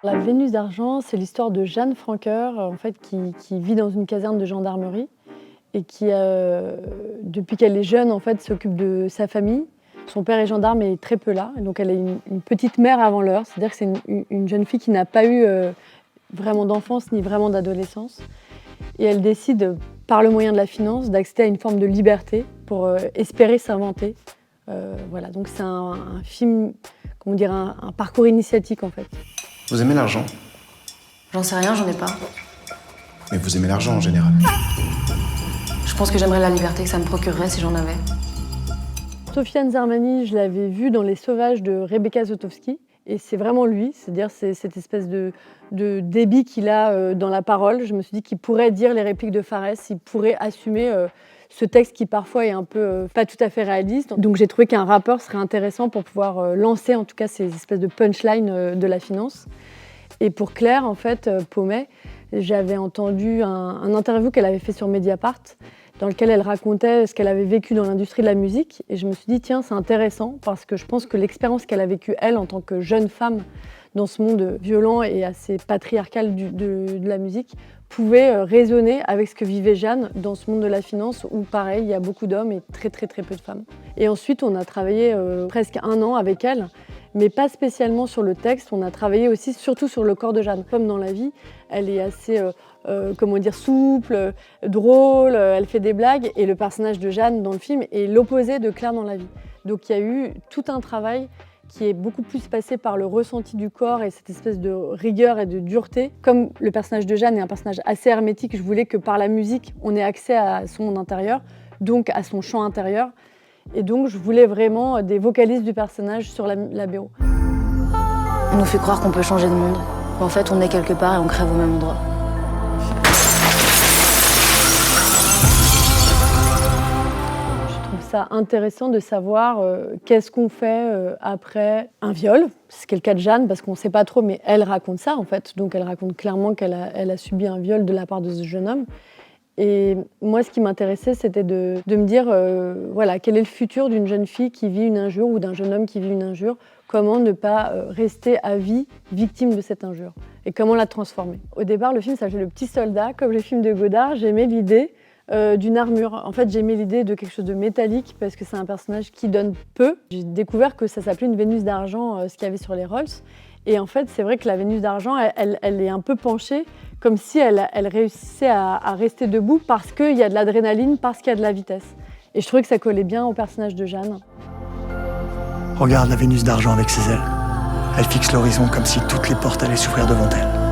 La Vénus d'argent, c'est l'histoire de Jeanne Francoeur, en fait, qui vit dans une caserne de gendarmerie et qui, depuis qu'elle est jeune, en fait, s'occupe de sa famille. Son père est gendarme et est très peu là, donc elle est une petite mère avant l'heure, c'est-à-dire que c'est une jeune fille qui n'a pas eu vraiment d'enfance ni vraiment d'adolescence. Et elle décide, par le moyen de la finance, d'accéder à une forme de liberté pour espérer s'inventer. Voilà, donc c'est un film, comment dire, un parcours initiatique en fait. Vous aimez l'argent? J'en sais rien, j'en ai pas. Mais vous aimez l'argent en général. Je pense que j'aimerais la liberté que ça me procurerait si j'en avais. Sofiane Zarmani, je l'avais vu dans Les Sauvages de Rebecca Zotowski. Et c'est vraiment lui, c'est-à-dire c'est cette espèce de débit qu'il a dans la parole. Je me suis dit qu'il pourrait dire les répliques de Farès, il pourrait assumer ce texte qui parfois est un peu pas tout à fait réaliste. Donc j'ai trouvé qu'un rappeur serait intéressant pour pouvoir lancer en tout cas ces espèces de punchlines de la finance. Et pour Claire, en fait, Paumet, j'avais entendu un interview qu'elle avait fait sur Mediapart, dans lequel elle racontait ce qu'elle avait vécu dans l'industrie de la musique. Et je me suis dit, tiens, c'est intéressant, parce que je pense que l'expérience qu'elle a vécue, elle, en tant que jeune femme, dans ce monde violent et assez patriarcal de la musique, pouvait résonner avec ce que vivait Jeanne dans ce monde de la finance, où, pareil, il y a beaucoup d'hommes et très, très, très peu de femmes. Et ensuite, on a travaillé presque 1 an avec elle, mais pas spécialement sur le texte. On a travaillé aussi surtout sur le corps de Jeanne. Comme dans la vie, elle est assez comment dire, souple, drôle, elle fait des blagues. Et le personnage de Jeanne dans le film est l'opposé de Claire dans la vie. Donc il y a eu tout un travail qui est beaucoup plus passé par le ressenti du corps et cette espèce de rigueur et de dureté. Comme le personnage de Jeanne est un personnage assez hermétique, je voulais que par la musique, on ait accès à son monde intérieur, donc à son chant intérieur. Et donc, je voulais vraiment des vocalistes du personnage sur la BO. On nous fait croire qu'on peut changer de monde. En fait, on est quelque part et on crève au même endroit. Je trouve ça intéressant de savoir qu'est-ce qu'on fait après un viol. C'est le cas de Jeanne, parce qu'on ne sait pas trop, mais elle raconte ça, en fait. Donc, elle raconte clairement qu'elle a subi un viol de la part de ce jeune homme. Et moi, ce qui m'intéressait, c'était de me dire, voilà, quel est le futur d'une jeune fille qui vit une injure ou d'un jeune homme qui vit une injure? Comment ne pas rester à vie victime de cette injure? Et comment la transformer? Au départ, le film s'appelait Le Petit Soldat. Comme les films de Godard, j'aimais l'idée d'une armure. En fait, j'aimais l'idée de quelque chose de métallique parce que c'est un personnage qui donne peu. J'ai découvert que ça s'appelait une Vénus d'argent, ce qu'il y avait sur les Rolls. Et en fait, c'est vrai que la Vénus d'argent, elle est un peu penchée, comme si elle réussissait à rester debout parce qu'il y a de l'adrénaline, parce qu'il y a de la vitesse. Et je trouvais que ça collait bien au personnage de Jeanne. Regarde la Vénus d'argent avec ses ailes. Elle fixe l'horizon comme si toutes les portes allaient s'ouvrir devant elle.